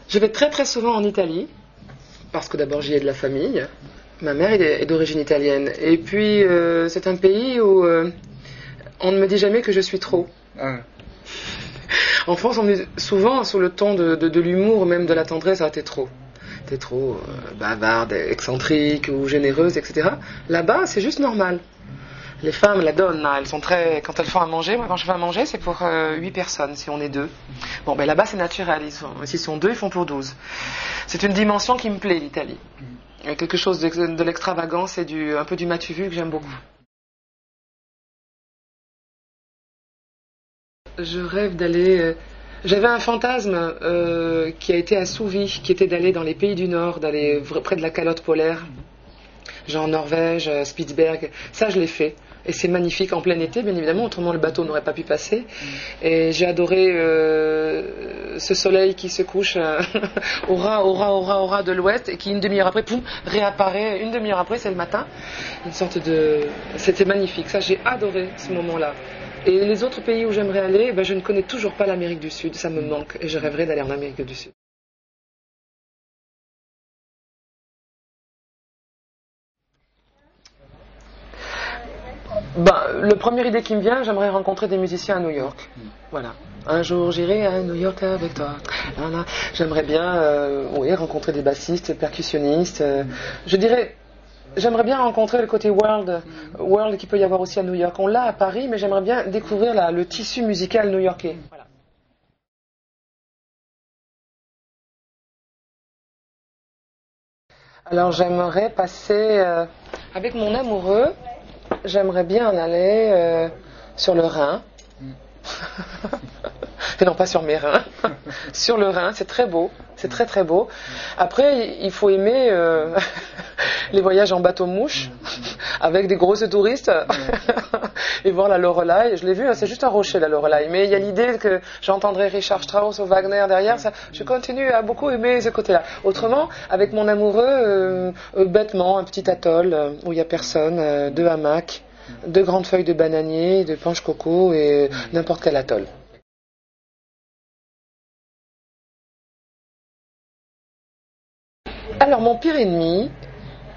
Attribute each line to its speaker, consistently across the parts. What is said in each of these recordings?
Speaker 1: Je vais très très souvent en Italie, parce que d'abord j'y ai de la famille. Ma mère est d'origine italienne. Et puis c'est un pays où on ne me dit jamais que je suis trop.
Speaker 2: Ah.
Speaker 1: En France, on me dit souvent, sous le ton de l'humour, même de la tendresse, ah, t'es trop. T'es trop bavarde, excentrique ou généreuse, etc. Là-bas, c'est juste normal. Les femmes, la donna, elles sont très... Quand elles font à manger, moi quand je fais à manger, c'est pour 8 personnes, si on est 2. Bon, ben là-bas, c'est naturel. S'ils sont 2, ils font pour 12. C'est une dimension qui me plaît, l'Italie. Il y a quelque chose de l'extravagance et un peu du matu vu que j'aime beaucoup. Je rêve d'aller... J'avais un fantasme qui a été assouvi, qui était d'aller dans les pays du Nord, d'aller près de la calotte polaire, genre Norvège, Spitzberg. Ça, je l'ai fait. Et c'est magnifique en plein été, bien évidemment, autrement le bateau n'aurait pas pu passer. Et j'ai adoré ce soleil qui se couche au ras de l'ouest et qui, une demi-heure après, poum, réapparaît. Une demi-heure après, c'est le matin. Une sorte de... C'était magnifique. Ça, j'ai adoré ce moment-là. Et les autres pays où j'aimerais aller, ben, je ne connais toujours pas l'Amérique du Sud. Ça me manque et je rêverais d'aller en Amérique du Sud. Ben, le première idée qui me vient, j'aimerais rencontrer des musiciens à New York. Voilà. Un jour j'irai à New York avec toi. Voilà. J'aimerais bien rencontrer des bassistes, percussionnistes. Je dirais, j'aimerais bien rencontrer le côté world qu'il peut y avoir aussi à New York. On l'a à Paris, mais j'aimerais bien découvrir le tissu musical new-yorkais. Voilà. Alors j'aimerais passer avec mon amoureux. J'aimerais bien en aller sur le Rhin. Et non pas sur mes reins. Sur le Rhin, c'est très beau. C'est très très beau. Après, il faut aimer les voyages en bateau-mouche avec des grosses touristes et voir la Loreley. Je l'ai vu, c'est juste un rocher la Loreley. Mais il y a l'idée que j'entendrai Richard Strauss ou Wagner derrière. Ça, je continue à beaucoup aimer ce côté-là. Autrement, avec mon amoureux, bêtement, un petit atoll où il n'y a personne, 2 hamacs, 2 grandes feuilles de bananier, de planches coco et n'importe quel atoll. Alors, mon pire ennemi,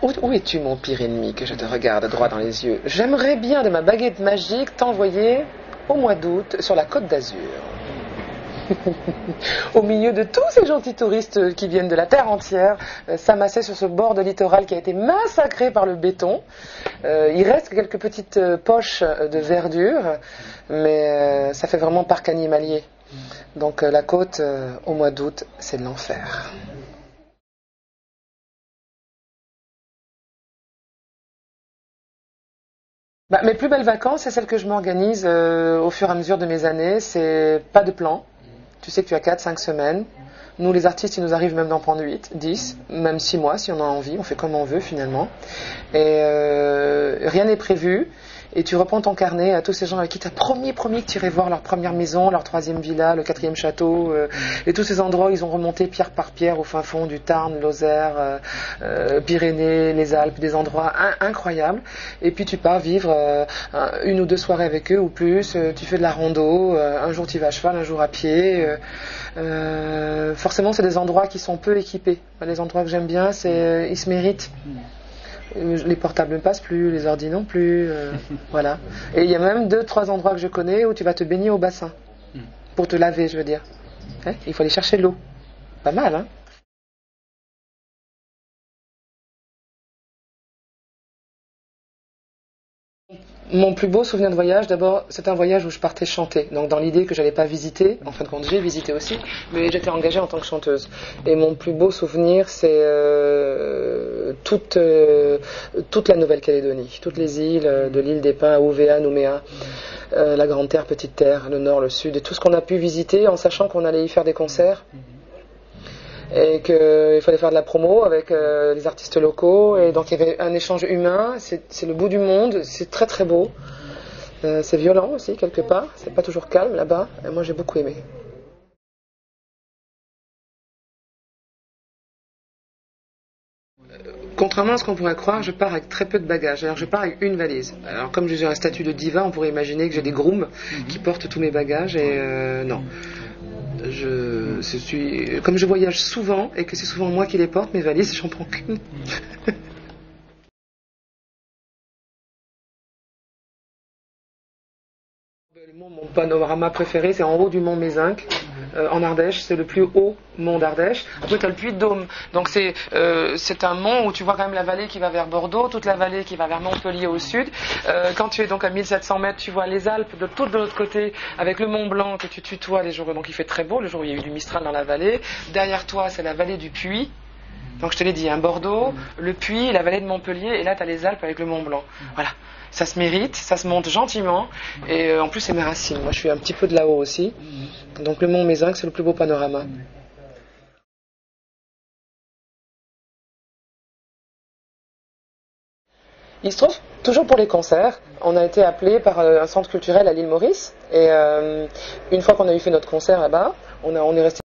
Speaker 1: où es-tu mon pire ennemi que je te regarde droit dans les yeux? J'aimerais bien de ma baguette magique t'envoyer au mois d'août sur la Côte d'Azur. Au milieu de tous ces gentils touristes qui viennent de la terre entière, s'amasser sur ce bord de littoral qui a été massacré par le béton. Il reste quelques petites poches de verdure, mais ça fait vraiment parc animalier. Donc la côte au mois d'août, c'est de l'enfer. Bah, mes plus belles vacances, c'est celles que je m'organise au fur et à mesure de mes années. C'est pas de plan. Tu sais que tu as 4-5 semaines. Nous, les artistes, il nous arrive même d'en prendre 8, 10, même 6 mois si on a envie. On fait comme on veut finalement. Et rien n'est prévu. Et tu reprends ton carnet à tous ces gens avec qui tu as promis que tu irais voir leur première maison, leur 3e villa, le 4e château, et tous ces endroits où ils ont remonté pierre par pierre au fin fond du Tarn, Lozère, Pyrénées, les Alpes, des endroits incroyables. Et puis tu pars vivre 1 ou 2 soirées avec eux ou plus, tu fais de la rando, un jour tu vas à cheval, un jour à pied. Forcément, c'est des endroits qui sont peu équipés. Les endroits que j'aime bien, ils se méritent. Les portables ne passent plus, les ordi non plus, voilà. Et il y a même 2-3 endroits que je connais où tu vas te baigner au bassin, pour te laver, je veux dire. Hein, il faut aller chercher l'eau. Pas mal, hein? Mon plus beau souvenir de voyage, d'abord, c'est un voyage où je partais chanter. Donc dans l'idée que j'allais pas visiter, en fin de compte j'ai visité aussi, mais j'étais engagée en tant que chanteuse. Et mon plus beau souvenir, c'est toute la Nouvelle-Calédonie, toutes les îles, de l'île des Pins à Ouvéa, Nouméa, la Grande Terre, Petite Terre, le Nord, le Sud, et tout ce qu'on a pu visiter en sachant qu'on allait y faire des concerts. Et qu'il fallait faire de la promo avec les artistes locaux, et donc il y avait un échange humain. C'est le bout du monde, c'est très très beau, c'est violent aussi quelque part, c'est pas toujours calme là-bas, et moi j'ai beaucoup aimé. Contrairement à ce qu'on pourrait croire, je pars avec très peu de bagages. Alors je pars avec une valise. Alors comme j'ai un statut de diva, on pourrait imaginer que j'ai des grooms qui portent tous mes bagages, et non. Comme je voyage souvent et que c'est souvent moi qui les porte, mes valises, j'en prends qu'une. Mon panorama préféré, c'est en haut du mont Mézinc, en Ardèche. C'est le plus haut mont d'Ardèche. Après, tu as le Puy de Dôme. Donc, c'est un mont où tu vois quand même la vallée qui va vers Bordeaux, toute la vallée qui va vers Montpellier au sud. Quand tu es donc à 1700 mètres, tu vois les Alpes de tout de l'autre côté, avec le Mont Blanc que tu tutoies les jours. Donc, il fait très beau, le jour où il y a eu du Mistral dans la vallée. Derrière toi, c'est la vallée du Puy. Donc, je te l'ai dit, Bordeaux, le Puy, la vallée de Montpellier, et là, tu as les Alpes avec le Mont Blanc. Voilà. Ça se mérite, ça se monte gentiment, et en plus c'est mes racines. Moi je suis un petit peu de là-haut aussi, donc le mont Mézinc c'est le plus beau panorama. Il se trouve, toujours pour les concerts, on a été appelé par un centre culturel à l'île Maurice, et une fois qu'on a eu fait notre concert là-bas, on est resté